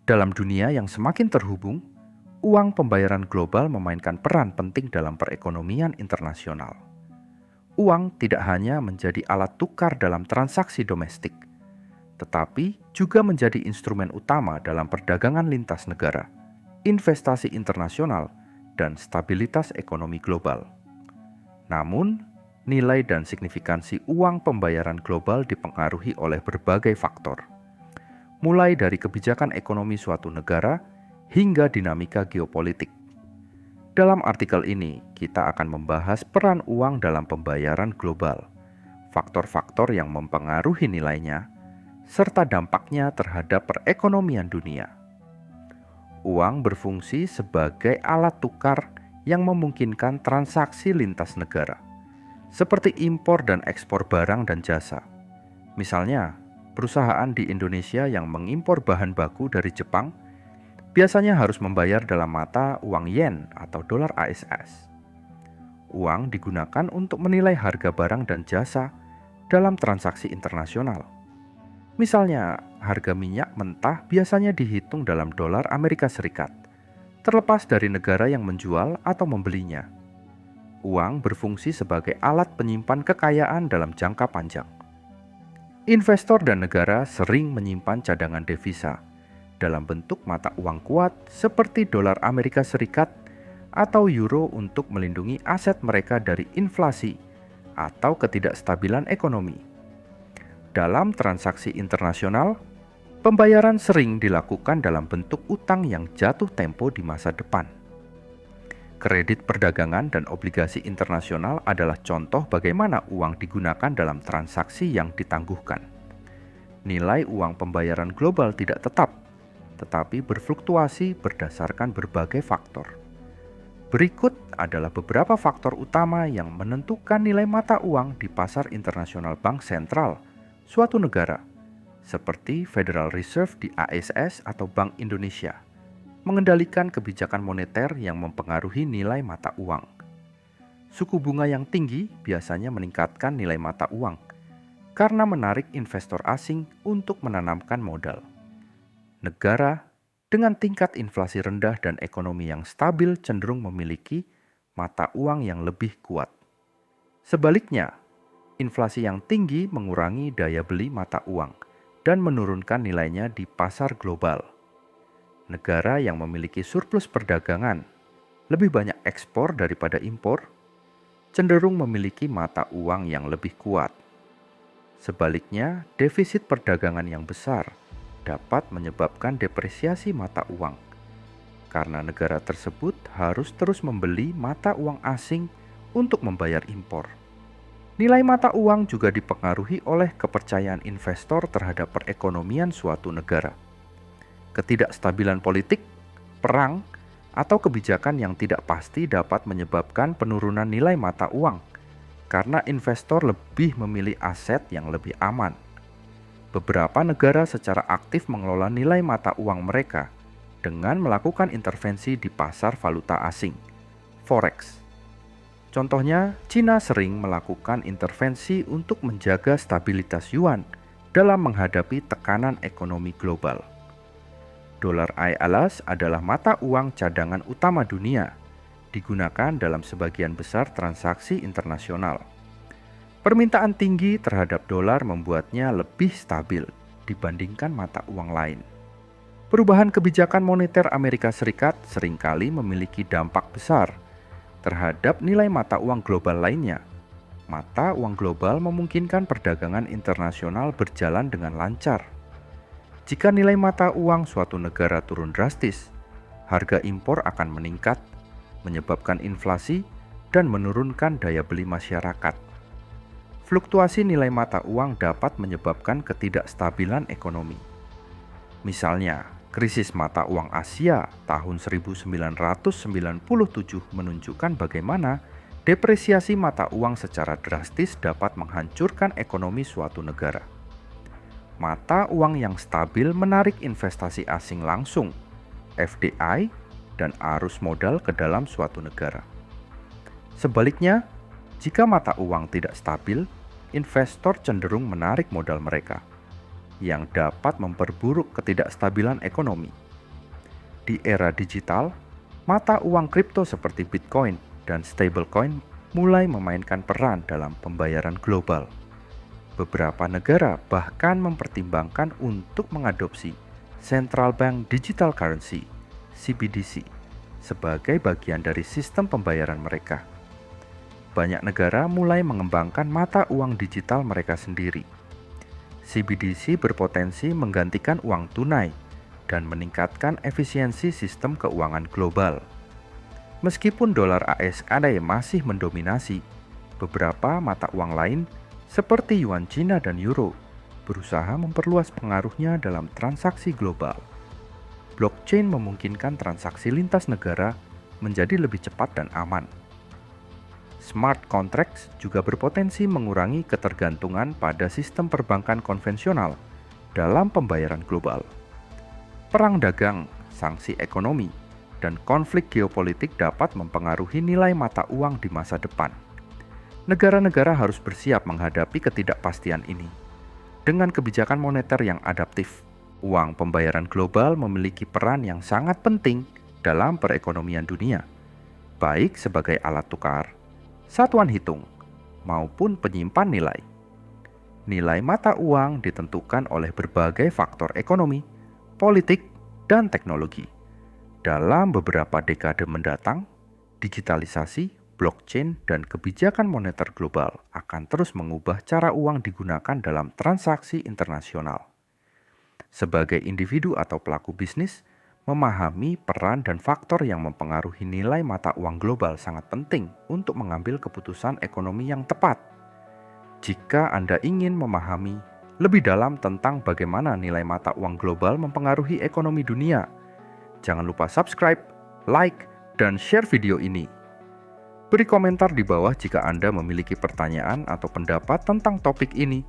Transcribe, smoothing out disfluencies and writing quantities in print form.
Dalam dunia yang semakin terhubung, uang pembayaran global memainkan peran penting dalam perekonomian internasional. Uang tidak hanya menjadi alat tukar dalam transaksi domestik, tetapi juga menjadi instrumen utama dalam perdagangan lintas negara, investasi internasional, dan stabilitas ekonomi global. Namun, nilai dan signifikansi uang pembayaran global dipengaruhi oleh berbagai faktor, mulai dari kebijakan ekonomi suatu negara hingga dinamika geopolitik. Dalam artikel ini, kita akan membahas peran uang dalam pembayaran global, faktor-faktor yang mempengaruhi nilainya, serta dampaknya terhadap perekonomian dunia. Uang berfungsi sebagai alat tukar yang memungkinkan transaksi lintas negara, seperti impor dan ekspor barang dan jasa. Misalnya, perusahaan di Indonesia yang mengimpor bahan baku dari Jepang biasanya harus membayar dalam mata uang yen atau dolar AS. Uang digunakan untuk menilai harga barang dan jasa dalam transaksi internasional. Misalnya, harga minyak mentah biasanya dihitung dalam dolar Amerika Serikat, terlepas dari negara yang menjual atau membelinya. Uang berfungsi sebagai alat penyimpan kekayaan dalam jangka panjang. Investor dan negara sering menyimpan cadangan devisa dalam bentuk mata uang kuat seperti dolar Amerika Serikat atau euro untuk melindungi aset mereka dari inflasi atau ketidakstabilan ekonomi. Dalam transaksi internasional, pembayaran sering dilakukan dalam bentuk utang yang jatuh tempo di masa depan. Kredit perdagangan dan obligasi internasional adalah contoh bagaimana uang digunakan dalam transaksi yang ditangguhkan. Nilai uang pembayaran global tidak tetap, tetapi berfluktuasi berdasarkan berbagai faktor. Berikut adalah beberapa faktor utama yang menentukan nilai mata uang di pasar internasional bank sentral suatu negara, seperti Federal Reserve di AS atau Bank Indonesia, mengendalikan kebijakan moneter yang mempengaruhi nilai mata uang. Suku bunga yang tinggi biasanya meningkatkan nilai mata uang karena menarik investor asing untuk menanamkan modal. Negara dengan tingkat inflasi rendah dan ekonomi yang stabil cenderung memiliki mata uang yang lebih kuat. Sebaliknya, inflasi yang tinggi mengurangi daya beli mata uang dan menurunkan nilainya di pasar global. Negara yang memiliki surplus perdagangan, lebih banyak ekspor daripada impor, cenderung memiliki mata uang yang lebih kuat. Sebaliknya, defisit perdagangan yang besar dapat menyebabkan depresiasi mata uang, karena negara tersebut harus terus membeli mata uang asing untuk membayar impor. Nilai mata uang juga dipengaruhi oleh kepercayaan investor terhadap perekonomian suatu negara. Ketidakstabilan politik, perang, atau kebijakan yang tidak pasti dapat menyebabkan penurunan nilai mata uang, karena investor lebih memilih aset yang lebih aman. Beberapa negara secara aktif mengelola nilai mata uang mereka dengan melakukan intervensi di pasar valuta asing, forex. Contohnya, Cina sering melakukan intervensi untuk menjaga stabilitas yuan dalam menghadapi tekanan ekonomi global. Dolar ILS adalah mata uang cadangan utama dunia, digunakan dalam sebagian besar transaksi internasional. Permintaan tinggi terhadap dolar membuatnya lebih stabil dibandingkan mata uang lain. Perubahan kebijakan moneter Amerika Serikat seringkali memiliki dampak besar terhadap nilai mata uang global lainnya. Mata uang global memungkinkan perdagangan internasional berjalan dengan lancar. Jika nilai mata uang suatu negara turun drastis, harga impor akan meningkat, menyebabkan inflasi dan menurunkan daya beli masyarakat. Fluktuasi nilai mata uang dapat menyebabkan ketidakstabilan ekonomi. Misalnya, krisis mata uang Asia tahun 1997 menunjukkan bagaimana depresiasi mata uang secara drastis dapat menghancurkan ekonomi suatu negara. Mata uang yang stabil menarik investasi asing langsung, FDI, dan arus modal ke dalam suatu negara. Sebaliknya, jika mata uang tidak stabil, investor cenderung menarik modal mereka, yang dapat memperburuk ketidakstabilan ekonomi. Di era digital, mata uang kripto seperti Bitcoin dan stablecoin mulai memainkan peran dalam pembayaran global. Beberapa negara bahkan mempertimbangkan untuk mengadopsi Central Bank Digital Currency (CBDC) sebagai bagian dari sistem pembayaran mereka. Banyak negara mulai mengembangkan mata uang digital mereka sendiri. CBDC berpotensi menggantikan uang tunai dan meningkatkan efisiensi sistem keuangan global. Meskipun dolar AS/AD masih mendominasi, beberapa mata uang lain seperti yuan Cina dan euro berusaha memperluas pengaruhnya dalam transaksi global. Blockchain memungkinkan transaksi lintas negara menjadi lebih cepat dan aman. Smart contracts juga berpotensi mengurangi ketergantungan pada sistem perbankan konvensional dalam pembayaran global. Perang dagang, sanksi ekonomi, dan konflik geopolitik dapat mempengaruhi nilai mata uang di masa depan. Negara-negara harus bersiap menghadapi ketidakpastian ini. Dengan kebijakan moneter yang adaptif, uang pembayaran global memiliki peran yang sangat penting dalam perekonomian dunia, baik sebagai alat tukar, satuan hitung, maupun penyimpan nilai. Nilai mata uang ditentukan oleh berbagai faktor ekonomi, politik, dan teknologi. Dalam beberapa dekade mendatang, digitalisasi, blockchain, dan kebijakan moneter global akan terus mengubah cara uang digunakan dalam transaksi internasional. Sebagai individu atau pelaku bisnis, memahami peran dan faktor yang mempengaruhi nilai mata uang global sangat penting untuk mengambil keputusan ekonomi yang tepat. Jika Anda ingin memahami lebih dalam tentang bagaimana nilai mata uang global mempengaruhi ekonomi dunia, jangan lupa subscribe, like, dan share video ini. Beri komentar di bawah jika Anda memiliki pertanyaan atau pendapat tentang topik ini.